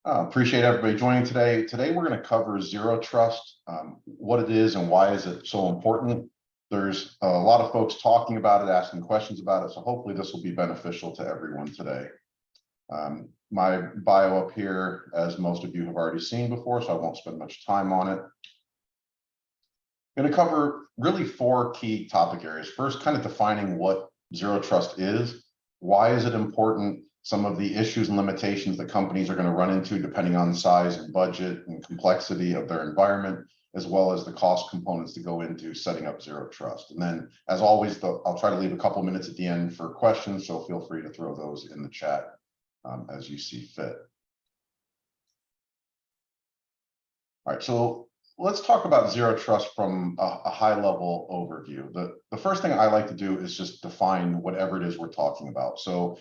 Appreciate everybody joining today. Today we're going to cover Zero Trust, what it is and why is it so important. There's a lot of folks talking about it, asking questions about it, so hopefully this will be beneficial to everyone today. My bio up here, as most of you have already seen before, so I won't spend much time on it. I'm going to cover really 4 key topic areas. First, kind of defining what Zero Trust is, why is it important, some of the issues and limitations that companies are going to run into depending on size and budget and complexity of their environment, as well as the cost components to go into setting up Zero Trust. And then, as always, I'll try to leave a couple minutes at the end for questions, so feel free to throw those in the chat as you see fit. All right, so let's talk about Zero Trust from a high-level overview. The first thing I like to do is just define whatever it is we're talking about. So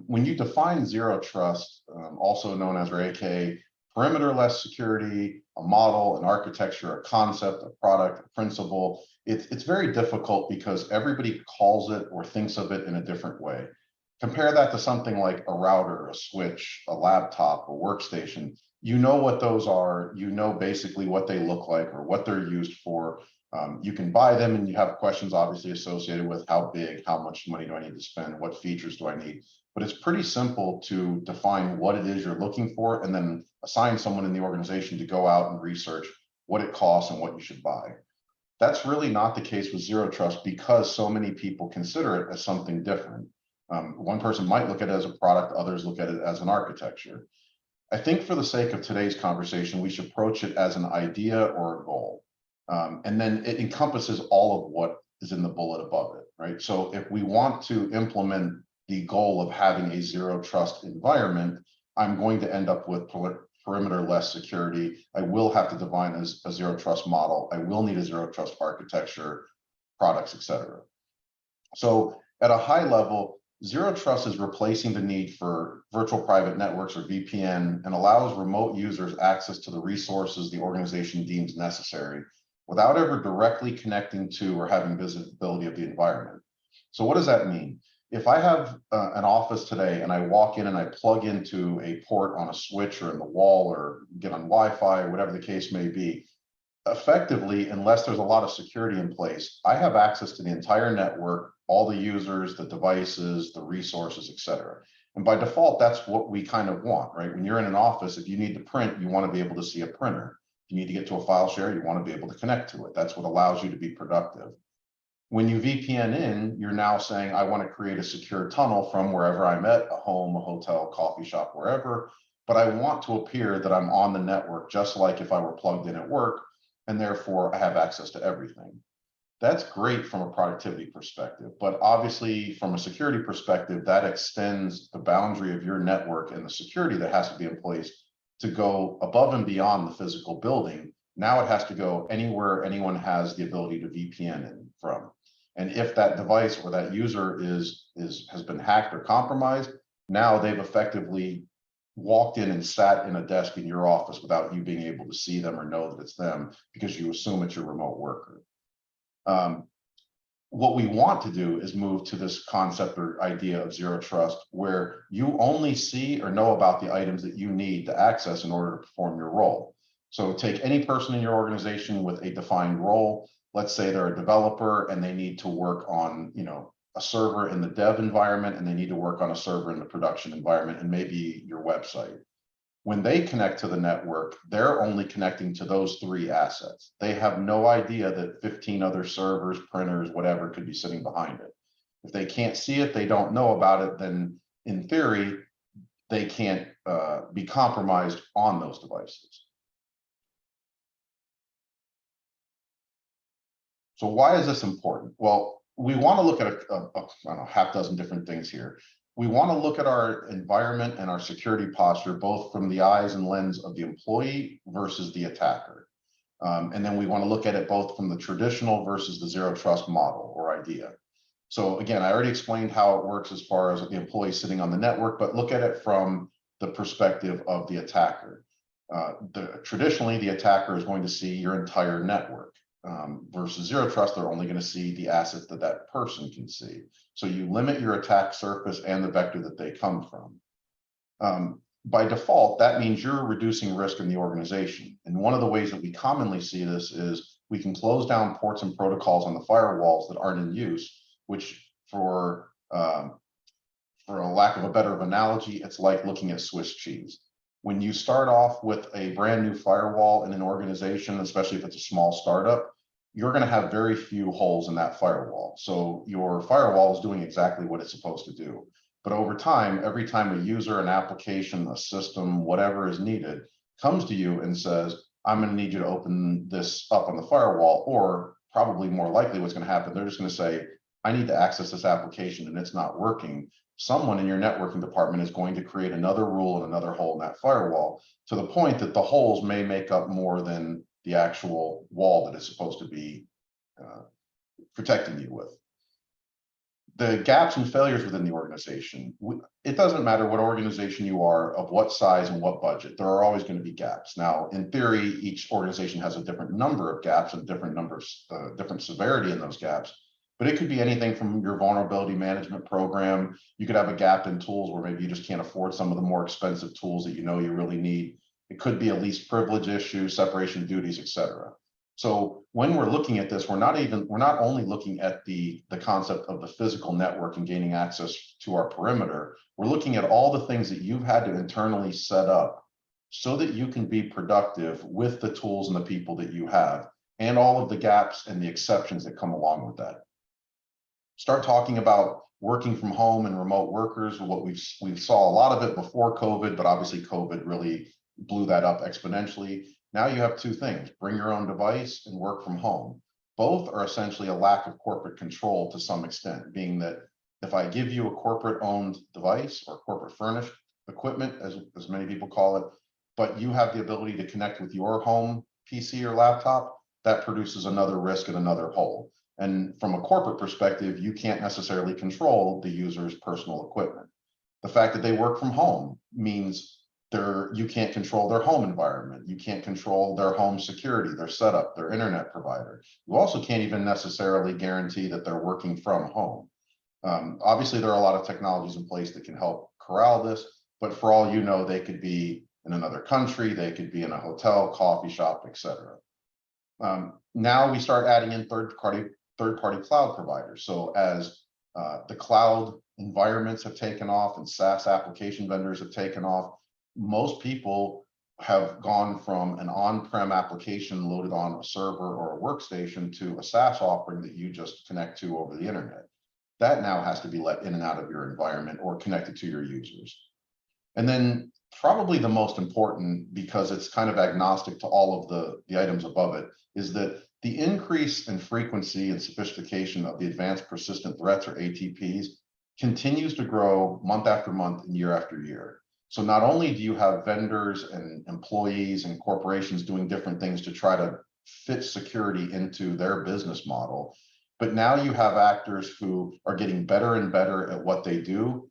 when you define Zero Trust, also known as, or AKA, perimeter-less security, a model, an architecture, a concept, a product, a principle, it's very difficult because everybody calls it or thinks of it in a different way. Compare that to something like a router, a switch, a laptop, a workstation. You know what those are, you know basically what they look like or what they're used for. You can buy them and you have questions obviously associated with how big, how much money do I need to spend, what features do I need? But it's pretty simple to define what it is you're looking for and then assign someone in the organization to go out and research what it costs and what you should buy. That's really not the case with Zero Trust because so many people consider it as something different. One person might look at it as a product, others look at it as an architecture. I think for the sake of today's conversation, we should approach it as an idea or a goal. And then it encompasses all of what is in the bullet above it, right? So if we want to implement the goal of having a Zero Trust environment, I'm going to end up with perimeter-less security. I will have to define a Zero Trust model. I will need a Zero Trust architecture, products, etc. So at a high level, Zero Trust is replacing the need for virtual private networks or VPN and allows remote users access to the resources the organization deems necessary without ever directly connecting to or having visibility of the environment. So what does that mean? If I have an office today and I walk in and I plug into a port on a switch or in the wall or get on Wi-Fi or whatever the case may be, effectively, unless there's a lot of security in place, I have access to the entire network, all the users, the devices, the resources, etc. And by default, that's what we kind of want, right? When you're in an office, if you need to print, you want to be able to see a printer. If you need to get to a file share, you want to be able to connect to it. That's what allows you to be productive. When you VPN in, you're now saying, I want to create a secure tunnel from wherever I'm at, a home, a hotel, coffee shop, wherever, but I want to appear that I'm on the network, just like if I were plugged in at work, and therefore I have access to everything. That's great from a productivity perspective, but obviously from a security perspective, that extends the boundary of your network and the security that has to be in place to go above and beyond the physical building. Now it has to go anywhere anyone has the ability to VPN in from. And if that device or that user has been hacked or compromised, now they've effectively walked in and sat in a desk in your office without you being able to see them or know that it's them because you assume it's your remote worker. What we want to do is move to this concept or idea of Zero Trust, where you only see or know about the items that you need to access in order to perform your role. So take any person in your organization with a defined role. Let's say they're a developer and they need to work on, a server in the dev environment and they need to work on a server in the production environment and maybe your website. When they connect to the network, they're only connecting to those 3 assets. They have no idea that 15 other servers, printers, whatever could be sitting behind it. If they can't see it, they don't know about it, then in theory, they can't be compromised on those devices. So why is this important? Well, we want to look at I don't know, half dozen different things here. We want to look at our environment and our security posture, both from the eyes and lens of the employee versus the attacker. And then we want to look at it both from the traditional versus the Zero Trust model or idea. So again, I already explained how it works as far as the employee sitting on the network, but look at it from the perspective of the attacker. Traditionally, the attacker is going to see your entire network. Versus Zero Trust, they're only going to see the assets that that person can see. So you limit your attack surface and the vector that they come from. by default, that means you're reducing risk in the organization. And one of the ways that we commonly see this is we can close down ports and protocols on the firewalls that aren't in use, which for a lack of a better analogy, it's like looking at Swiss cheese. When you start off with a brand new firewall in an organization, especially if it's a small startup, you're going to have very few holes in that firewall. So your firewall is doing exactly what it's supposed to do. But over time, every time a user, an application, a system, whatever is needed, comes to you and says, I'm going to need you to open this up on the firewall, or probably more likely what's going to happen, they're just going to say, I need to access this application and it's not working. Someone in your networking department is going to create another rule and another hole in that firewall, to the point that the holes may make up more than the actual wall that it's supposed to be protecting you with. The gaps and failures within the organization, it doesn't matter what organization you are, of what size and what budget, there are always going to be gaps. Now, in theory, each organization has a different number of gaps and different severity in those gaps. But it could be anything from your vulnerability management program. You could have a gap in tools where maybe you just can't afford some of the more expensive tools that you know you really need. It could be a least privilege issue, separation of duties, et cetera. So when we're looking at this, we're not only looking at the concept of the physical network and gaining access to our perimeter, we're looking at all the things that you've had to internally set up so that you can be productive with the tools and the people that you have, and all of the gaps and the exceptions that come along with that. Start talking about working from home and remote workers. What we saw a lot of it before COVID, but obviously COVID really blew that up exponentially. Now you have two things: bring your own device and work from home. Both are essentially a lack of corporate control to some extent, being that if I give you a corporate owned device or corporate furnished equipment, as many people call it, but you have the ability to connect with your home PC or laptop, that produces another risk and another hole. And from a corporate perspective, you can't necessarily control the user's personal equipment. The fact that they work from home means you can't control their home environment. You can't control their home security, their setup, their internet provider. You also can't even necessarily guarantee that they're working from home. Obviously, there are a lot of technologies in place that can help corral this, but for all you know, they could be in another country, they could be in a hotel, coffee shop, etc. Now we start adding in third-party cloud providers. So as the cloud environments have taken off and SaaS application vendors have taken off, most people have gone from an on-prem application loaded on a server or a workstation to a SaaS offering that you just connect to over the internet. That now has to be let in and out of your environment or connected to your users. And then probably the most important, because it's kind of agnostic to all of the items above it, is that the increase in frequency and sophistication of the advanced persistent threats, or ATPs, continues to grow month after month and year after year. So not only do you have vendors and employees and corporations doing different things to try to fit security into their business model, but now you have actors who are getting better and better at what they do.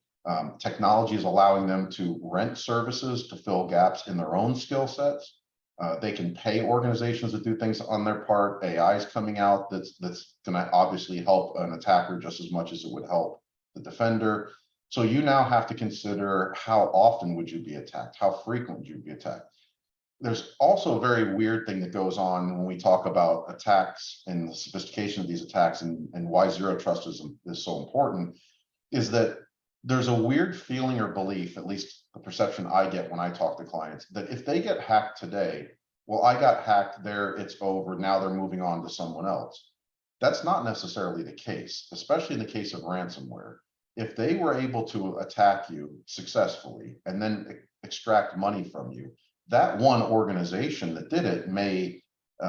Technology is allowing them to rent services to fill gaps in their own skill sets. They can pay organizations to do things on their part. AI is coming out that's going to obviously help an attacker just as much as it would help the defender. So you now have to consider, how often would you be attacked? How frequent would you be attacked? There's also a very weird thing that goes on when we talk about attacks and the sophistication of these attacks, and why zero trust is so important, is that there's a weird feeling or belief, at least the perception I get when I talk to clients, that if they get hacked today, well, I got hacked there, it's over, now they're moving on to someone else. That's not necessarily the case, especially in the case of ransomware. If they were able to attack you successfully and then extract money from you, that one organization that did it may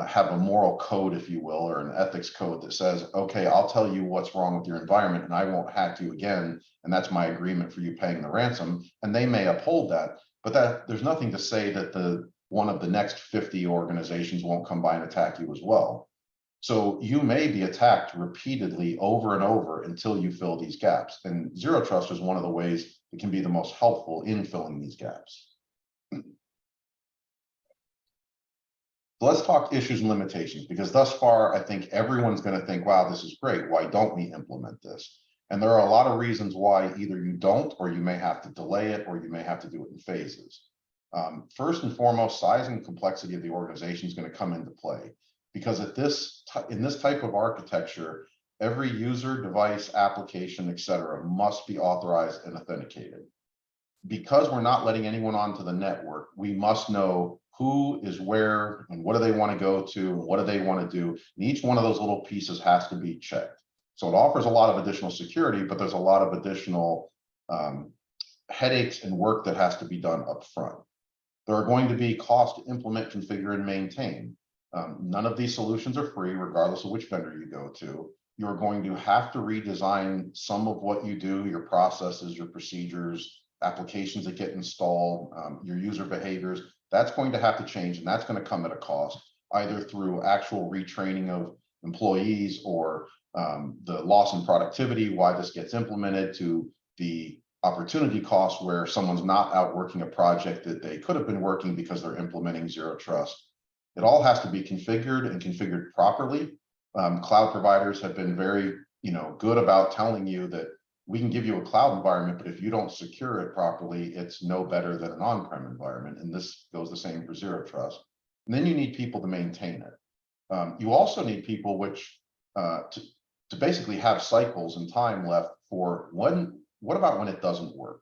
have a moral code, if you will, or an ethics code that says, okay, I'll tell you what's wrong with your environment and I won't hack you again. And that's my agreement for you paying the ransom. And they may uphold that, but there's nothing to say that one of the next 50 organizations won't come by and attack you as well. So you may be attacked repeatedly over and over until you fill these gaps. And zero trust is one of the ways that can be the most helpful in filling these gaps. Let's talk issues and limitations, because thus far, I think everyone's going to think, wow, this is great. Why don't we implement this? And there are a lot of reasons why either you don't, or you may have to delay it, or you may have to do it in phases. First and foremost, size and complexity of the organization is going to come into play, because in this type of architecture, every user, device, application, et cetera, must be authorized and authenticated. Because we're not letting anyone onto the network, we must know who is where and what do they want to go to and what do they want to do. And each one of those little pieces has to be checked. So it offers a lot of additional security, but there's a lot of additional headaches and work that has to be done up front. There are going to be costs to implement, configure, and maintain. None of these solutions are free, regardless of which vendor you go to. You're going to have to redesign some of what you do, your processes, your procedures, applications that get installed, your user behaviors. That's going to have to change, and that's going to come at a cost, either through actual retraining of employees or the loss in productivity, why this gets implemented, to the opportunity cost where someone's not out working a project that they could have been working because they're implementing Zero Trust. It all has to be configured and configured properly. Cloud providers have been very, good about telling you that we can give you a cloud environment, but if you don't secure it properly, it's no better than an on-prem environment. And this goes the same for Zero Trust. And then you need people to maintain it. You also need people to basically have cycles and time left for what about when it doesn't work?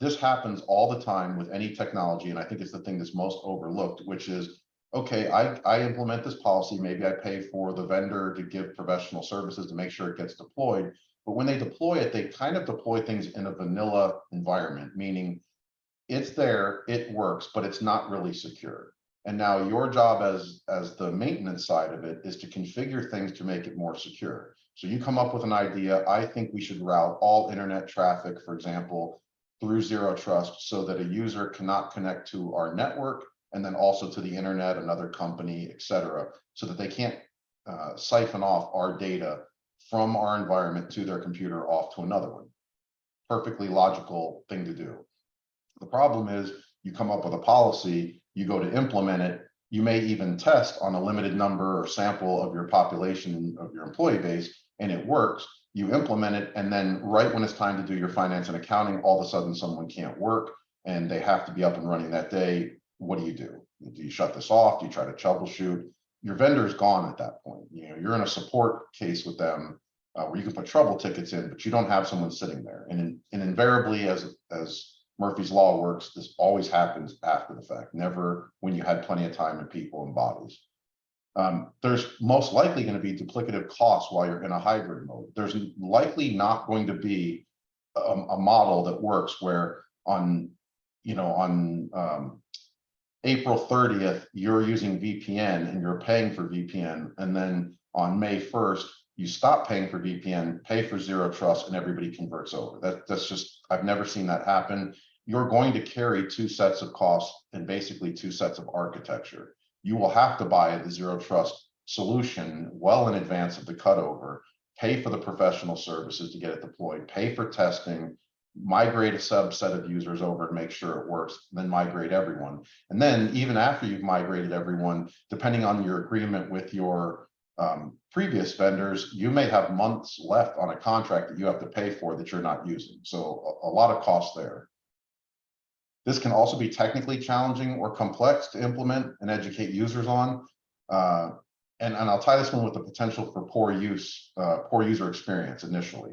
This happens all the time with any technology, and I think it's the thing that's most overlooked, which is, okay, I implement this policy, maybe I pay for the vendor to give professional services to make sure it gets deployed, but when they deploy it, they kind of deploy things in a vanilla environment, meaning it's there, it works, but it's not really secure. And now your job as the maintenance side of it is to configure things to make it more secure. So you come up with an idea. I think we should route all internet traffic, for example, through Zero Trust so that a user cannot connect to our network and then also to the internet, another company, et cetera, so that they can't siphon off our data from our environment to their computer off to another one. Perfectly logical thing to do. The problem is you come up with a policy, you go to implement it, you may even test on a limited number or sample of your population, of your employee base, and it works. You implement it, and then right when it's time to do your finance and accounting, all of a sudden someone can't work and they have to be up and running that day. What do? Do you shut this off? Do you try to troubleshoot? Your vendor is gone at that point. You're in a support case with them where you can put trouble tickets in, but you don't have someone sitting there. And invariably, as Murphy's Law works, this always happens after the fact, never when you had plenty of time and people and bodies. There's most likely going to be duplicative costs while you're in a hybrid mode. There's likely not going to be a model that works where on April 30th, you're using VPN and you're paying for VPN. And then on May 1st, you stop paying for VPN, pay for Zero Trust, and everybody converts over. That's just, I've never seen that happen. You're going to carry two sets of costs and basically two sets of architecture. You will have to buy the Zero Trust solution well in advance of the cutover, pay for the professional services to get it deployed, pay for testing, migrate a subset of users over and make sure it works, then migrate everyone. And then even after you've migrated everyone, depending on your agreement with your previous vendors, you may have months left on a contract that you have to pay for that you're not using. So a lot of costs there. This can also be technically challenging or complex to implement and educate users on. And I'll tie this one with the potential for poor user experience initially.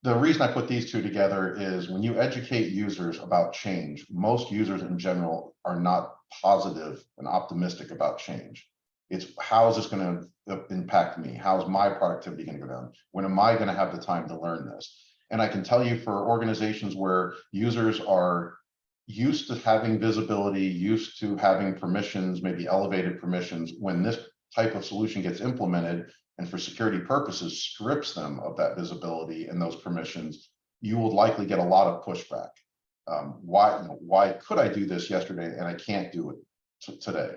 The reason I put these two together is when you educate users about change, most users in general are not positive and optimistic about change. It's how is this going to impact me? How is my productivity going to go down? When am I going to have the time to learn this? And I can tell you for organizations where users are used to having visibility, used to having permissions, maybe elevated permissions, when this type of solution gets implemented and for security purposes strips them of that visibility and those permissions, you will likely get a lot of pushback. Why could I do this yesterday and I can't do it today?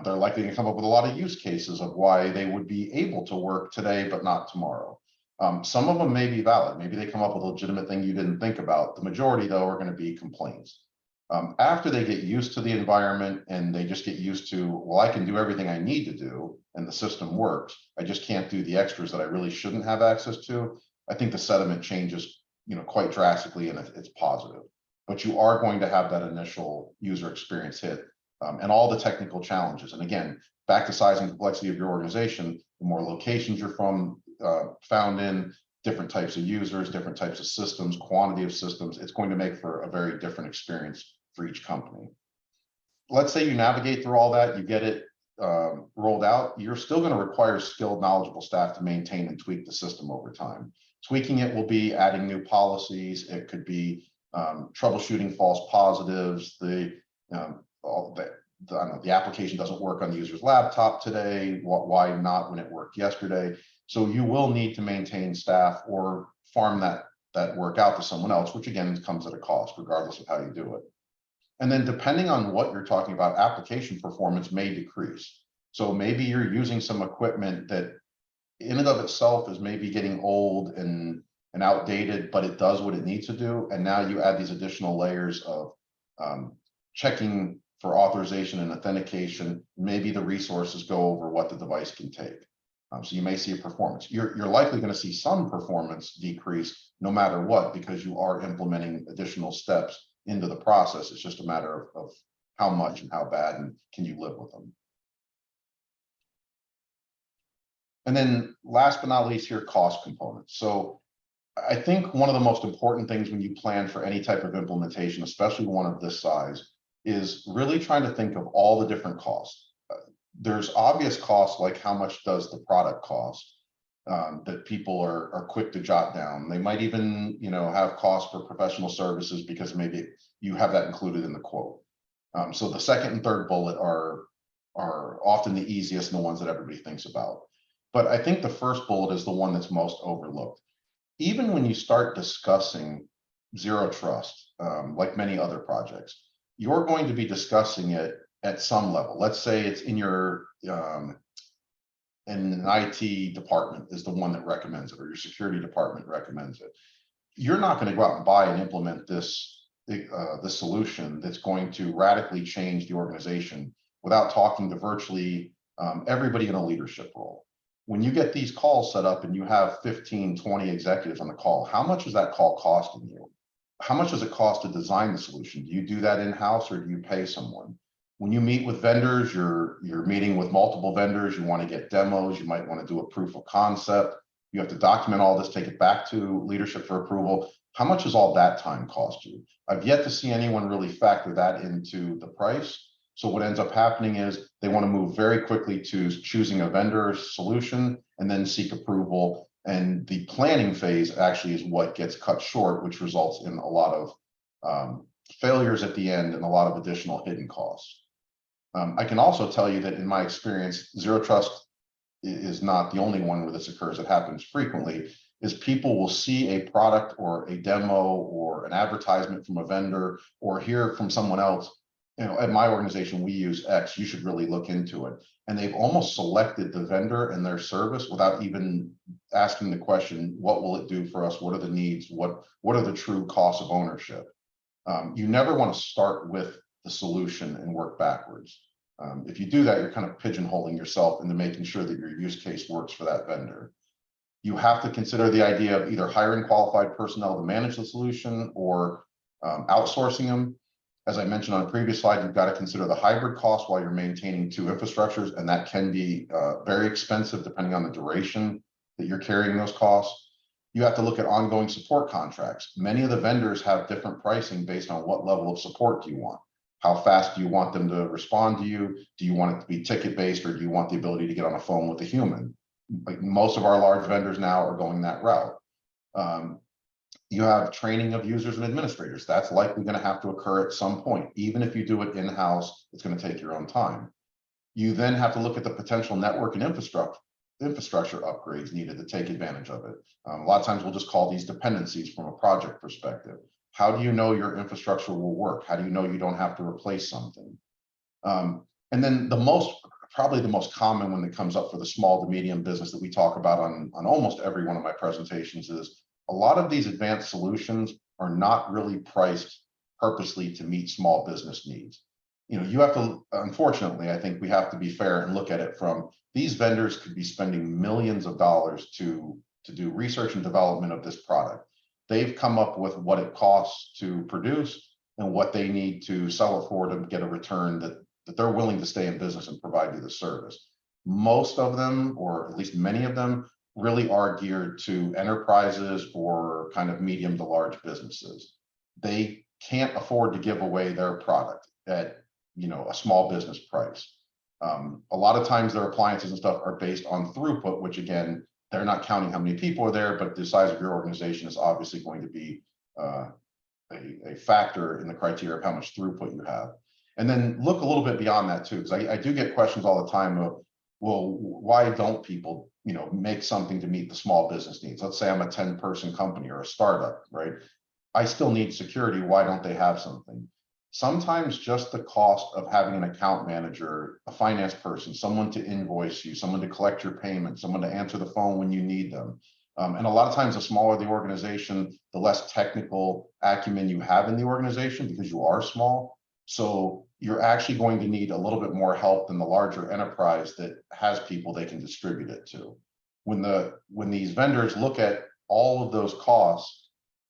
They're likely to come up with a lot of use cases of why they would be able to work today but not tomorrow. Some of them may be valid. Maybe they come up with a legitimate thing you didn't think about. The majority, though, are going to be complaints. After they get used to the environment and they just get used to, well, I can do everything I need to do and the system works, I just can't do the extras that I really shouldn't have access to, I think the sentiment changes, quite drastically, and it's positive. But you are going to have that initial user experience hit, and all the technical challenges. And again, back to size and complexity of your organization, the more locations you're found in, different types of users, different types of systems, quantity of systems, it's going to make for a very different experience for each company. Let's say you navigate through all that, you get it rolled out, you're still going to require skilled, knowledgeable staff to maintain and tweak the system over time. Tweaking it will be adding new policies. It could be troubleshooting false positives. The application doesn't work on the user's laptop today. Why not when it worked yesterday? So you will need to maintain staff or farm that work out to someone else, which again comes at a cost, regardless of how you do it. And then depending on what you're talking about, application performance may decrease. So maybe you're using some equipment that in and of itself is maybe getting old and outdated, but it does what it needs to do. And now you add these additional layers of checking for authorization and authentication. Maybe the resources go over what the device can take. So you may see a performance. You're likely going to see some performance decrease no matter what, because you are implementing additional steps into the process. It's just a matter of how much and how bad, and can you live with them. And then last but not least here, cost components. So I think one of the most important things when you plan for any type of implementation, especially one of this size, is really trying to think of all the different costs. There's obvious costs, like how much does the product cost, that people are quick to jot down. They might even, have costs for professional services because maybe you have that included in the quote. So the second and third bullet are often the easiest and the ones that everybody thinks about. But I think the first bullet is the one that's most overlooked. Even when you start discussing Zero Trust, like many other projects, you're going to be discussing it at some level. Let's say it's in your in an IT department is the one that recommends it, or your security department recommends it. You're not going to go out and buy and implement this solution that's going to radically change the organization without talking to virtually everybody in a leadership role. When you get these calls set up and you have 15, 20 executives on the call, how much is that call costing you? How much does it cost to design the solution? Do you do that in-house, or do you pay someone? When you meet with vendors, you're meeting with multiple vendors. You want to get demos. You might want to do a proof of concept. You have to document all this, take it back to leadership for approval. How much does all that time cost you? I've yet to see anyone really factor that into the price. So what ends up happening is they want to move very quickly to choosing a vendor solution and then seek approval. And the planning phase actually is what gets cut short, which results in a lot of failures at the end and a lot of additional hidden costs. I can also tell you that in my experience, Zero Trust is not the only one where this occurs. It happens frequently, is people will see a product or a demo or an advertisement from a vendor or hear from someone else. At my organization, we use X, you should really look into it. And they've almost selected the vendor and their service without even asking the question, what will it do for us? What are the needs? What are the true costs of ownership? You never want to start with the solution and work backwards. If you do that, you're kind of pigeonholing yourself into making sure that your use case works for that vendor. You have to consider the idea of either hiring qualified personnel to manage the solution or outsourcing them. As I mentioned on a previous slide, you've got to consider the hybrid cost while you're maintaining two infrastructures, and that can be very expensive depending on the duration that you're carrying those costs. You have to look at ongoing support contracts. Many of the vendors have different pricing based on what level of support do you want. How fast do you want them to respond to you? Do you want it to be ticket-based, or do you want the ability to get on a phone with a human? Like most of our large vendors now are going that route. You have training of users and administrators. That's likely going to have to occur at some point. Even if you do it in-house, it's going to take your own time. You then have to look at the potential network and infrastructure upgrades needed to take advantage of it. A lot of times we'll just call these dependencies from a project perspective. How do you know your infrastructure will work? How do you know you don't have to replace something? And then probably the most common one that comes up for the small to medium business that we talk about on almost every one of my presentations is a lot of these advanced solutions are not really priced purposely to meet small business needs. You have to, unfortunately, I think we have to be fair and look at it from, these vendors could be spending millions of dollars to do research and development of this product. They've come up with what it costs to produce and what they need to sell it for to get a return that they're willing to stay in business and provide you the service. Most of them, or at least many of them, really are geared to enterprises or kind of medium to large businesses. They can't afford to give away their product at, you know, a small business price. A lot of times their appliances and stuff are based on throughput, which again, they're not counting how many people are there, but the size of your organization is obviously going to be a factor in the criteria of how much throughput you have. And then look a little bit beyond that too, because I do get questions all the time of, well, why don't people, you know, make something to meet the small business needs? Let's say I'm a 10-person company or a startup, right? I still need security. Why don't they have something? Sometimes just the cost of having an account manager, a finance person, someone to invoice you, someone to collect your payments, someone to answer the phone when you need them. And a lot of times, the smaller the organization, the less technical acumen you have in the organization because you are small. So you're actually going to need a little bit more help than the larger enterprise that has people they can distribute it to. When these vendors look at all of those costs,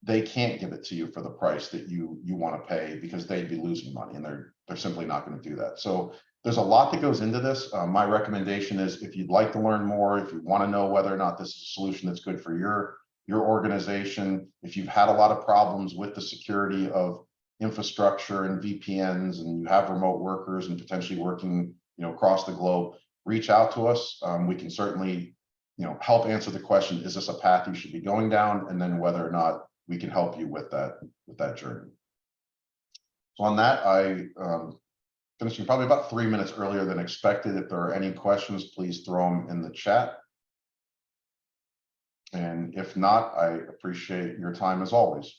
they can't give it to you for the price that you want to pay because they'd be losing money, and they're simply not going to do that. So there's a lot that goes into this. My recommendation is, if you'd like to learn more, if you want to know whether or not this is a solution that's good for your organization, if you've had a lot of problems with the security of infrastructure and VPNs, and you have remote workers and potentially working, you know, across the globe, reach out to us. We can certainly, you know, help answer the question, is this a path you should be going down? And then whether or not we can help you with that journey. So on that, I finishing probably about 3 minutes earlier than expected. If there are any questions, please throw them in the chat. And if not, I appreciate your time as always.